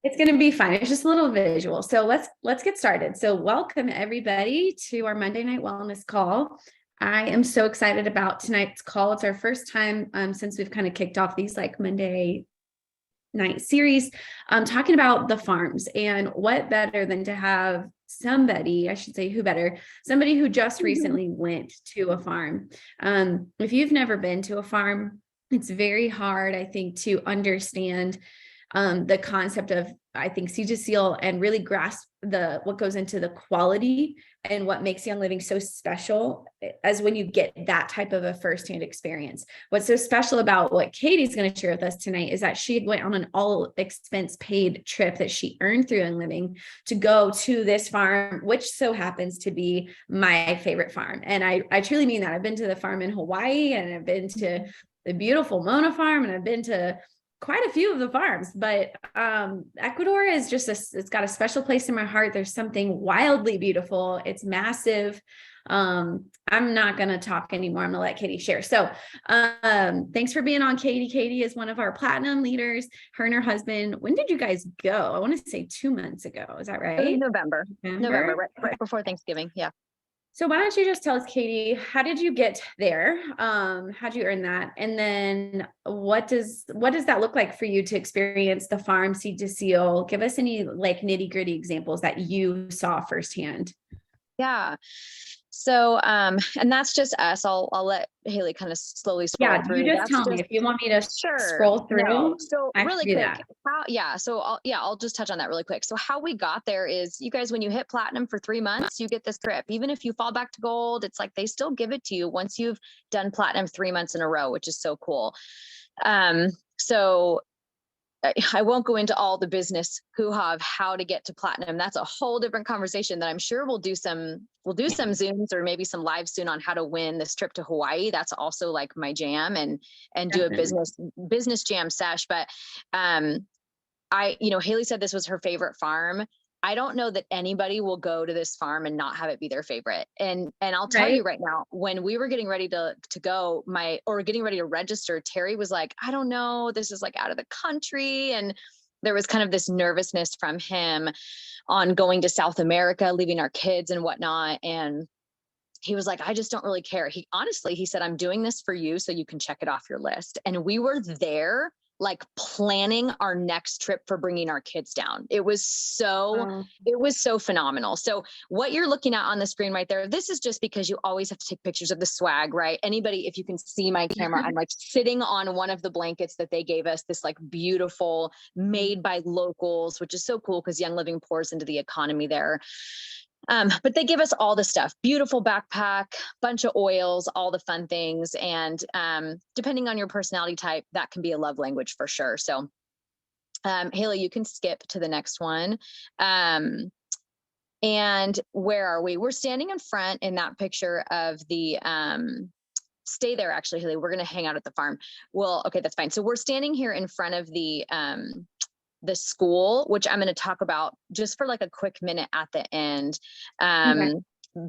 It's going to be fine. It's just a little visual. So let's get started. So welcome everybody to our Monday night wellness call. I am so excited about tonight's call. It's our first time since we've kind of kicked off these like Monday night series, talking about the farms, and what better than to have somebody, I should say, who better, somebody who just recently went to a farm. If you've never been to a farm, it's very hard, I think, to understand the concept of, I think, siege to seal, and really grasp what goes into the quality and what makes Young Living so special, as when you get that type of a firsthand experience. What's so special about what Katie's going to share with us tonight is that she went on an all expense paid trip that she earned through Young Living to go to this farm, which so happens to be my favorite farm. And I truly mean that. I've been to the farm in Hawaii, and I've been to the beautiful Mona farm, and I've been to quite a few of the farms, but Ecuador is just it's got a special place in my heart. There's something wildly beautiful. It's massive. I'm not going to talk anymore. I'm going to let Katie share. So thanks for being on, Katie. Katie is one of our platinum leaders, her and her husband. When did you guys go? I want to say 2 months ago. Is that right? November, right before Thanksgiving. Yeah. So why don't you just tell us, Katie, how did you get there? How'd you earn that? And then what does that look like for you to experience the farm seed to seal? Give us any like nitty gritty examples that you saw firsthand. Yeah. So, and that's just us. I'll let Haley kind of slowly scroll through. You just tell me if you want me to scroll through. No. So really quick, that. I'll just touch on that really quick. So how we got there is, you guys, when you hit platinum for 3 months, you get this trip. Even if you fall back to gold, it's like they still give it to you once you've done platinum 3 months in a row, which is so cool. So I won't go into all the business hoo-ha of how to get to platinum. That's a whole different conversation that I'm sure we'll do some Zooms or maybe some live soon on how to win this trip to Hawaii. That's also like my jam, and do a business jam sesh. But Haley said this was her favorite farm. I don't know that anybody will go to this farm and not have it be their favorite. And I'll tell you right now, when we were getting ready to go, getting ready to register, Terry was like, I don't know, this is like out of the country. And there was kind of this nervousness from him on going to South America, leaving our kids and whatnot. And he was like, I just don't really care. He said, I'm doing this for you so you can check it off your list. And we were there, like planning our next trip for bringing our kids down. It was so phenomenal. So what you're looking at on the screen right there, this is just because you always have to take pictures of the swag, right? Anybody, if you can see my camera, I'm like sitting on one of the blankets that they gave us, this like beautiful made by locals, which is so cool because Young Living pours into the economy there. But they give us all the stuff, beautiful backpack, bunch of oils, all the fun things. And depending on your personality type, that can be a love language for sure. So Haley, you can skip to the next one. And where are we? We're standing in front in that picture of the, stay there actually, Haley, we're going to hang out at the farm. Well, okay, that's fine. So we're standing here in front of the school, which I'm going to talk about just for like a quick minute at the end.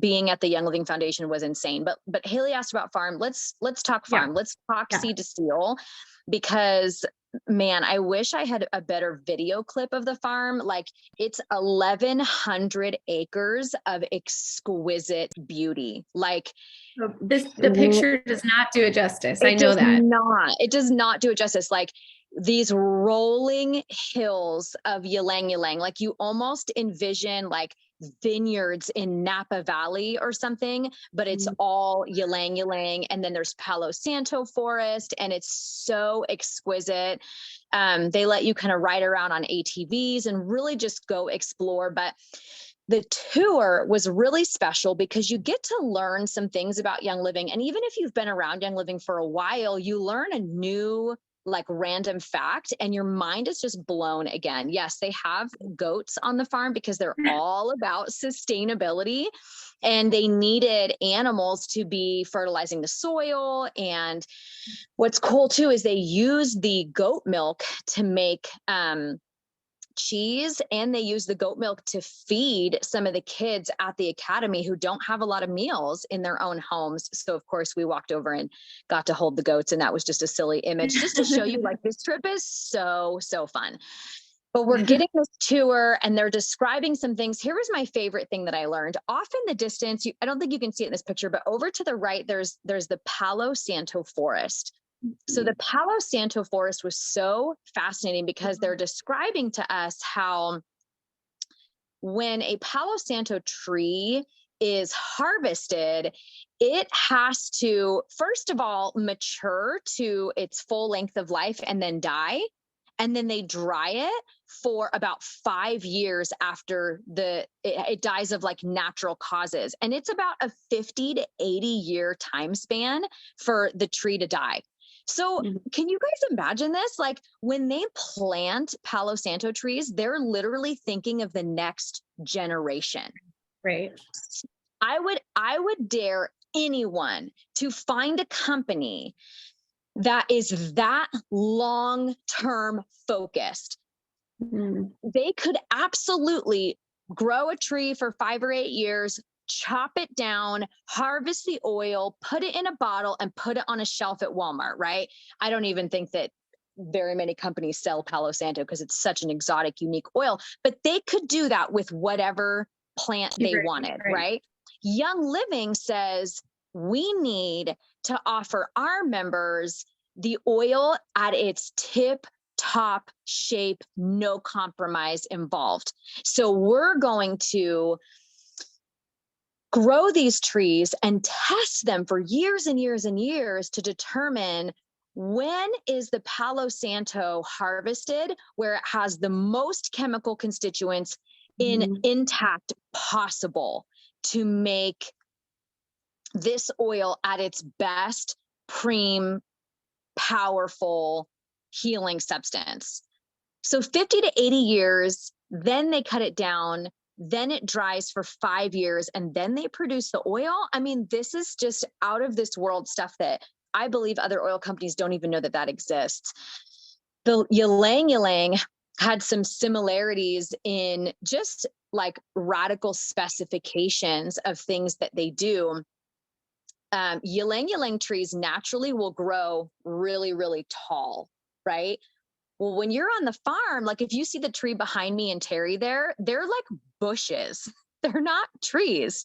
Being at the Young Living Foundation was insane, but Haley asked about farm. Let's talk farm. Let's talk seed to seal, because man, I wish I had a better video clip of the farm. Like, it's 1,100 acres of exquisite beauty. Like, the picture does not do it justice. I know that. It does not do it justice. Like, these rolling hills of ylang ylang, like you almost envision like vineyards in Napa Valley or something, but it's all ylang ylang. And then there's Palo Santo forest, and it's so exquisite. They let you kind of ride around on ATVs and really just go explore. But the tour was really special because you get to learn some things about Young Living. And even if you've been around Young Living for a while, you learn a new like random fact, and your mind is just blown again. Yes, they have goats on the farm because they're all about sustainability, and they needed animals to be fertilizing the soil. And what's cool too is they use the goat milk to make cheese, and they use the goat milk to feed some of the kids at the academy who don't have a lot of meals in their own homes. So of course we walked over and got to hold the goats, and that was just a silly image just to show you like this trip is so fun. But we're getting this tour and they're describing some things. Here was my favorite thing that I learned. Off in the distance, I don't think you can see it in this picture, but over to the right, there's the Palo Santo forest. So the Palo Santo forest was so fascinating because they're describing to us how when a Palo Santo tree is harvested, it has to, first of all, mature to its full length of life and then die. And then they dry it for about 5 years after it dies of like natural causes. And it's about a 50 to 80 year time span for the tree to die. So can you guys imagine this? Like when they plant Palo Santo trees, they're literally thinking of the next generation. Right. I would dare anyone to find a company that is that long-term focused. They could absolutely grow a tree for 5 or 8 years, chop it down, harvest the oil, put it in a bottle, and put it on a shelf at Walmart, right? I don't even think that very many companies sell Palo Santo because it's such an exotic, unique oil, but they could do that with whatever plant they wanted, right? Young Living says we need to offer our members the oil at its tip top shape, no compromise involved. So we're going to grow these trees and test them for years and years and years to determine when is the Palo Santo harvested where it has the most chemical constituents intact possible to make this oil at its best, powerful healing substance. So 50 to 80 years, then they cut it down, then it dries for 5 years, and then they produce the oil. I mean, this is just out of this world stuff that I believe other oil companies don't even know that exists. The ylang ylang had some similarities in just like radical specifications of things that they do. Ylang ylang trees naturally will grow really, really tall, right? Well, when you're on the farm, like if you see the tree behind me and Terry there, they're like bushes. They're not trees.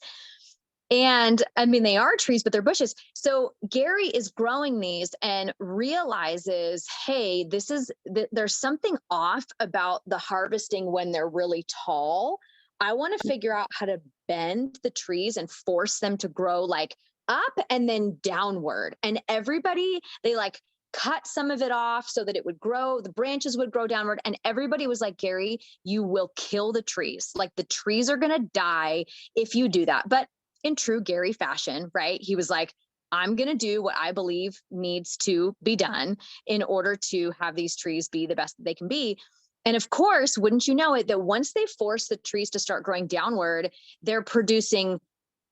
And I mean, they are trees, but they're bushes. So Gary is growing these and realizes, hey, there's something off about the harvesting when they're really tall. I want to figure out how to bend the trees and force them to grow like up and then downward. And everybody, they like cut some of it off so that it would grow, the branches would grow downward. And everybody was like, Gary, you will kill the trees. Like the trees are going to die if you do that. But in true Gary fashion, right? He was like, I'm going to do what I believe needs to be done in order to have these trees be the best that they can be. And of course, wouldn't you know it, that once they force the trees to start growing downward, they're producing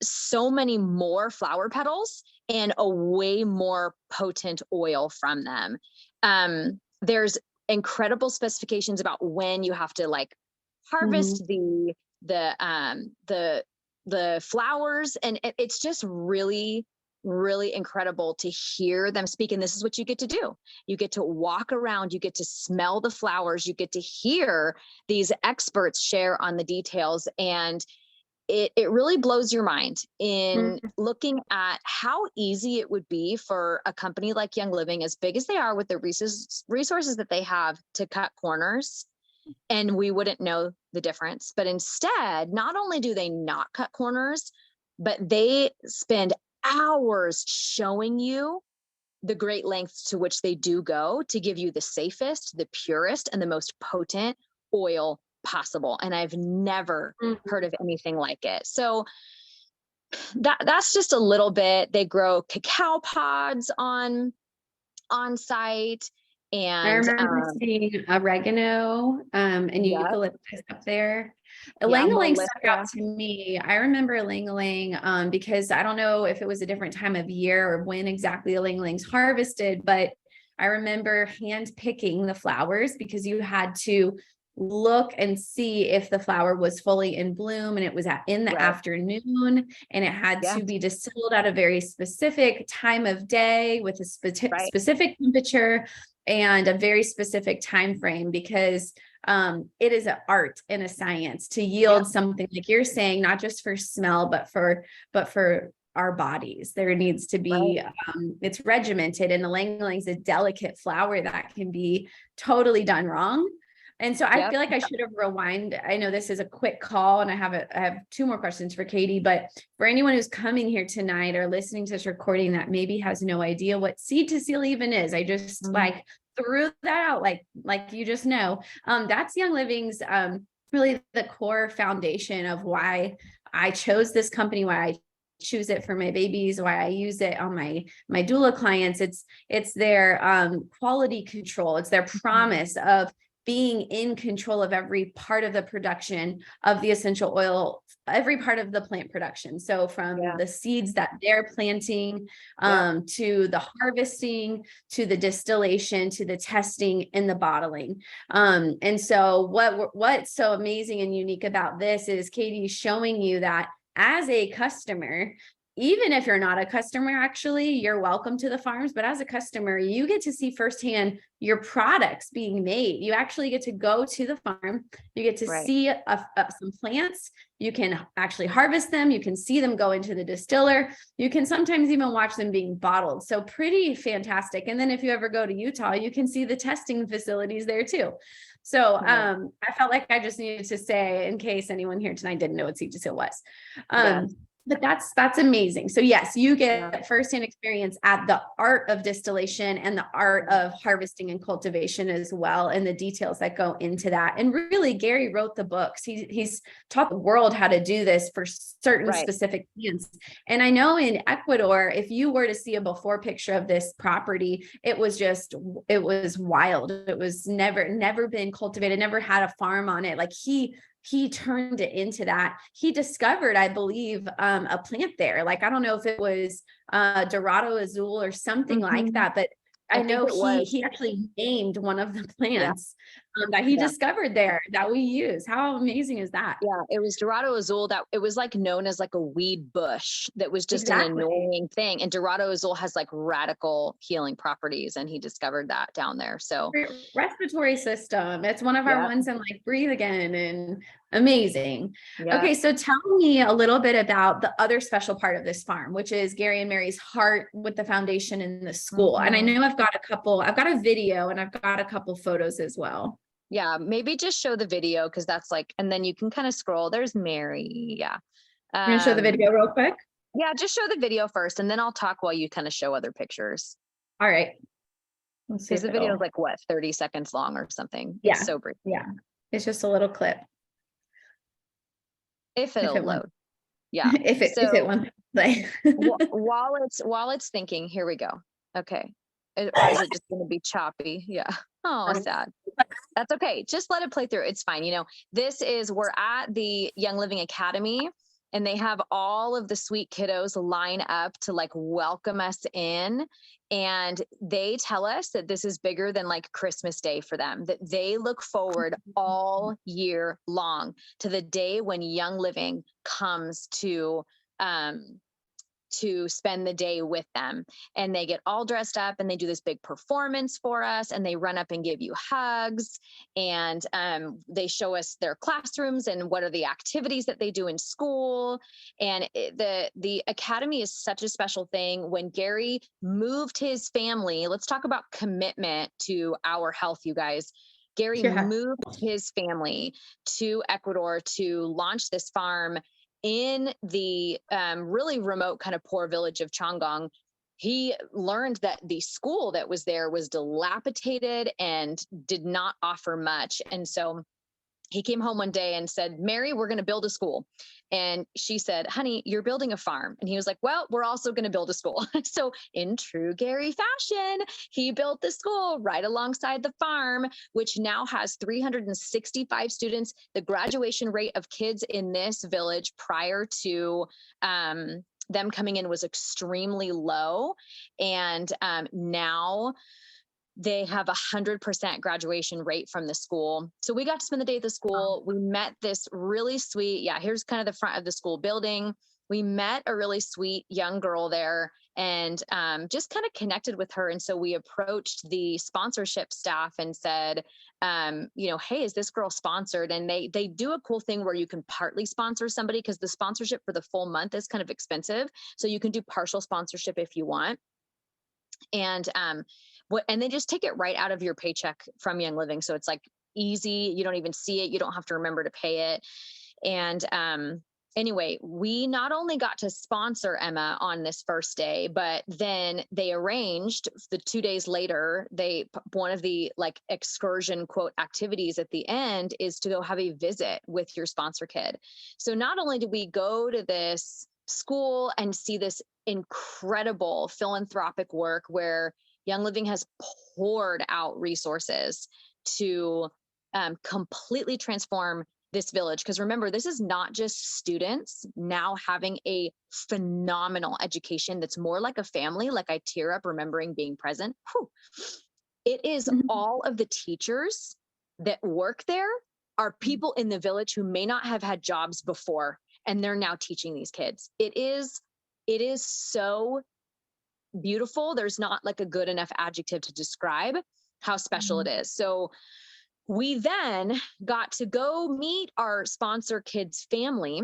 so many more flower petals and a way more potent oil from them. There's incredible specifications about when you have to like harvest the flowers, and it's just really, really incredible to hear them speak. And this is what you get to do. You get to walk around, you get to smell the flowers, you get to hear these experts share on the details. And it really blows your mind in looking at how easy it would be for a company like Young Living, as big as they are with the resources that they have, to cut corners, and we wouldn't know the difference. But instead, not only do they not cut corners, but they spend hours showing you the great lengths to which they do go to give you the safest, the purest, and the most potent oil possible. And I've never heard of anything like it. So that's just a little bit. They grow cacao pods on site. And I remember seeing oregano and eucalyptus up there. Ylang-ylang stuck out to me. I remember ylang-ylang because I don't know if it was a different time of year or when exactly ylang-ylang's harvested, but I remember hand picking the flowers because you had to look and see if the flower was fully in bloom, and it was in the afternoon, and it had to be distilled at a very specific time of day with a specific temperature and a very specific time frame, because it is an art and a science to yield something like you're saying, not just for smell, but for our bodies. There needs to be, it's regimented, and the ylang is a delicate flower that can be totally done wrong. And so I feel like I should have rewind. I know this is a quick call, and I have 2 more questions for Katie, but for anyone who's coming here tonight or listening to this recording that maybe has no idea what seed to seal even is, I just like threw that out, like you just know. That's Young Living's really the core foundation of why I chose this company, why I choose it for my babies, why I use it on my doula clients. It's their quality control. It's their promise of being in control of every part of the production of the essential oil, every part of the plant production. So from the seeds that they're planting, to the harvesting, to the distillation, to the testing and the bottling. And so what's so amazing and unique about this is Katie's showing you that as a customer, even if you're not a customer, actually, you're welcome to the farms. But as a customer, you get to see firsthand your products being made. You actually get to go to the farm. You get to see some plants. You can actually harvest them. You can see them go into the distiller. You can sometimes even watch them being bottled. So pretty fantastic. And then if you ever go to Utah, you can see the testing facilities there too. So I felt like I just needed to say, in case anyone here tonight didn't know what seed to seal was. But that's amazing. So yes, you get firsthand experience at the art of distillation and the art of harvesting and cultivation as well, and the details that go into that. And really, Gary wrote the books. He's taught the world how to do this for certain specific plants. And I know in Ecuador, if you were to see a before picture of this property, it was wild. It was never been cultivated, never had a farm on it. Like he turned it into that. He discovered, I believe, a plant there. Like, I don't know if it was Dorado Azul or something like that, but I know he actually named one of the plants that he discovered there that we use. How amazing is that? Yeah, it was Dorado Azul that it was like known as like a weed bush that was just an annoying thing. And Dorado Azul has like radical healing properties, and he discovered that down there. So respiratory system. It's one of our ones in like Breathe Again, and amazing. Okay, so tell me a little bit about the other special part of this farm, which is Gary and Mary's heart with the foundation in the school. And I know I've got a video, and I've got a couple photos as well. Yeah, maybe just show the video, because that's like, and then you can kind of scroll. There's Mary. Yeah. You want to show the video real quick? Yeah, just show the video first, and then I'll talk while you kind of show other pictures. All right. Because the video is like, what, 30 seconds long or something? Yeah. It's so brief. Yeah. It's just a little clip. If it'll load. Yeah. if it wants to play. while it's thinking, here we go. Okay. Or is it just going to be choppy? Yeah. Oh, sad. That's okay. Just let it play through. It's fine. You know, we're at the Young Living Academy, and they have all of the sweet kiddos line up to like welcome us in. And they tell us that this is bigger than like Christmas Day for them, that they look forward all year long to the day when Young Living comes to spend the day with them. And they get all dressed up, and they do this big performance for us, and they run up and give you hugs, and they show us their classrooms and what are the activities that they do in school. And the academy is such a special thing. When Gary moved his family, let's talk about commitment to our health, you guys. Gary moved his family to Ecuador to launch this farm in the really remote kind of poor village of Changong. He learned that the school that was there was dilapidated and did not offer much. And so he came home one day and said, Mary, we're going to build a school. And she said, honey, you're building a farm. And he was like, well, we're also going to build a school. So in true Gary fashion, he built the school right alongside the farm, which now has 365 students. The graduation rate of kids in this village prior to them coming in was extremely low. And now they have 100% graduation rate from the school. So we got to spend the day at the school. We met this really sweet, here's kind of the front of the school building. we met a really sweet young girl there and just kind of connected with her. And so we approached the sponsorship staff and said, hey, is this girl sponsored? And they do a cool thing where you can partly sponsor somebody, because the sponsorship for the full month is kind of expensive. So you can do partial sponsorship if you want. And and they just take it right out of your paycheck from Young Living. So it's like easy. You don't even see it. You don't have to remember to pay it. And anyway, we not only got to sponsor Emma on this first day, but then they arranged the 2 days later, one of the like excursion quote activities at the end is to go have a visit with your sponsor kid. So not only did we go to this school and see this incredible philanthropic work where Young Living has poured out resources to completely transform this village. Because remember, this is not just students now having a phenomenal education that's more like a family. Like I tear up remembering being present. Whew. It is all of the teachers that work there are people in the village who may not have had jobs before, and they're now teaching these kids. It is so beautiful. There's not like a good enough adjective to describe how special it is. So we then got to go meet our sponsor kid's family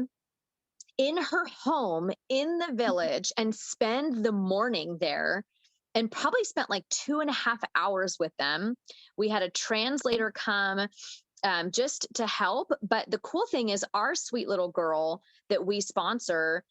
in her home in the village and spend the morning there, and probably spent like 2.5 hours with them. We had a translator come just to help. But the cool thing is our sweet little girl that we sponsor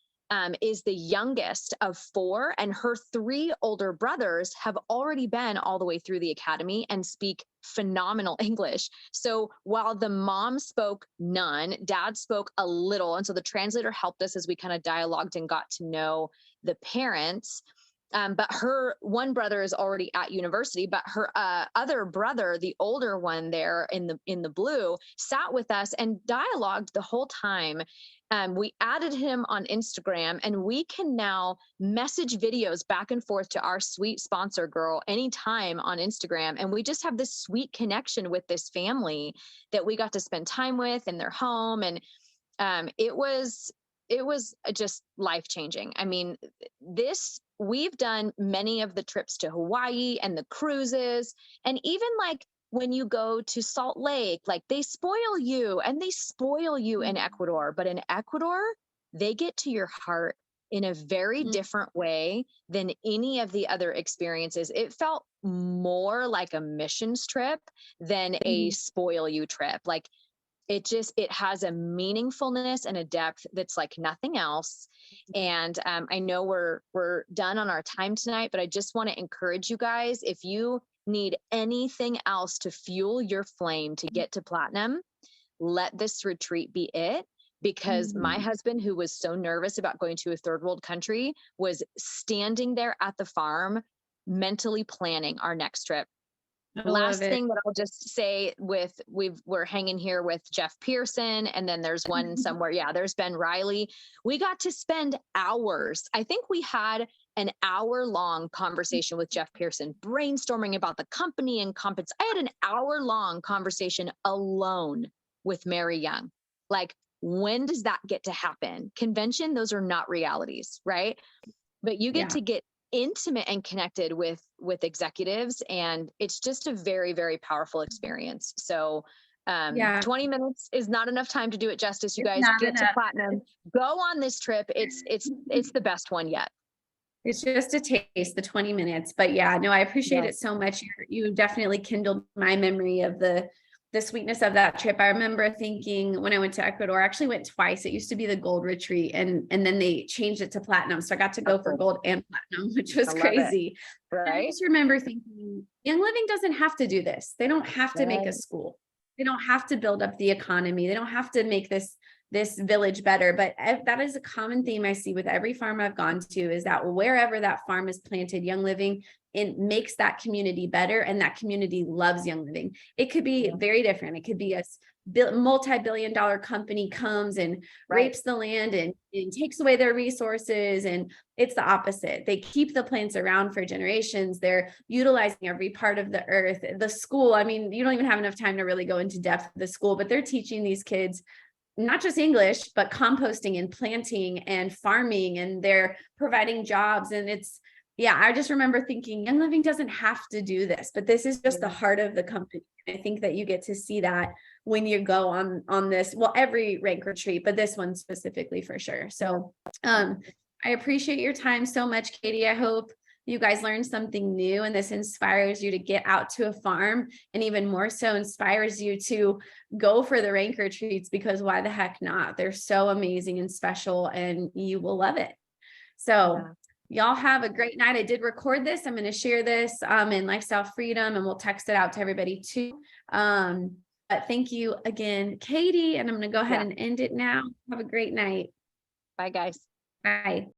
is the youngest of 4, and her 3 older brothers have already been all the way through the academy and speak phenomenal English. So while the mom spoke none, dad spoke a little. And so the translator helped us as we kind of dialogued and got to know the parents. But her one brother is already at university, but her other brother, the older one there in the blue, sat with us and dialogued the whole time. We added him on Instagram, and we can now message videos back and forth to our sweet sponsor girl anytime on Instagram. And we just have this sweet connection with this family that we got to spend time with in their home. And it was just life-changing. I mean, we've done many of the trips to Hawaii and the cruises, and even like when you go to Salt Lake, like they spoil you in Ecuador, but in Ecuador, they get to your heart in a very different way than any of the other experiences. It felt more like a missions trip than a spoil you trip. Like it has a meaningfulness and a depth that's like nothing else. And I know we're done on our time tonight, but I just want to encourage you guys, if you need anything else to fuel your flame to get to platinum, let this retreat be it. Because my husband, who was so nervous about going to a third world country, was standing there at the farm, mentally planning our next trip. Last thing that I'll just say, we're hanging here with Jeff Pearson, and then there's one somewhere. Yeah, there's Ben Riley. We got to spend hours. I think we had an hour-long conversation with Jeff Pearson, brainstorming about the company and compets. I had an hour-long conversation alone with Mary Young. Like, when does that get to happen? Convention, those are not realities, right? But you get to get intimate and connected with executives, and it's just a very, very powerful experience. So 20 minutes is not enough time to do it justice. You guys get to platinum, go on this trip. It's the best one yet. It's just a taste, the 20 minutes, but yeah, no, I appreciate it so much. You definitely kindled my memory of the sweetness of that trip. I remember thinking when I went to Ecuador, I actually went twice. It used to be the gold retreat, and then they changed it to platinum. So I got to go for gold and platinum, which was crazy. Right. I just remember thinking, Young Living doesn't have to do this. They don't have to make a school. They don't have to build up the economy. They don't have to make this village better. But that is a common theme I see with every farm I've gone to, is that wherever that farm is planted, Young Living, it makes that community better, and that community loves Young Living. It could be very different. It could be a multi-billion-dollar company comes and rapes the land and takes away their resources, and it's the opposite. They keep the plants around for generations. They're utilizing every part of the earth. The school, I mean, you don't even have enough time to really go into depth of the school, but they're teaching these kids not just English, but composting and planting and farming, and they're providing jobs. And I just remember thinking Young Living doesn't have to do this, but this is just the heart of the company. I think that you get to see that when you go on this, well, every rank retreat, but this one specifically for sure. So I appreciate your time so much, Katie. I hope you guys learned something new and this inspires you to get out to a farm, and even more so inspires you to go for the rank retreats, because why the heck not? They're so amazing and special, and you will love it. So y'all have a great night. I did record this. I'm going to share this in Lifestyle Freedom, and we'll text it out to everybody too. But thank you again, Katie, and I'm going to go ahead and end it now. Have a great night. Bye, guys. Bye.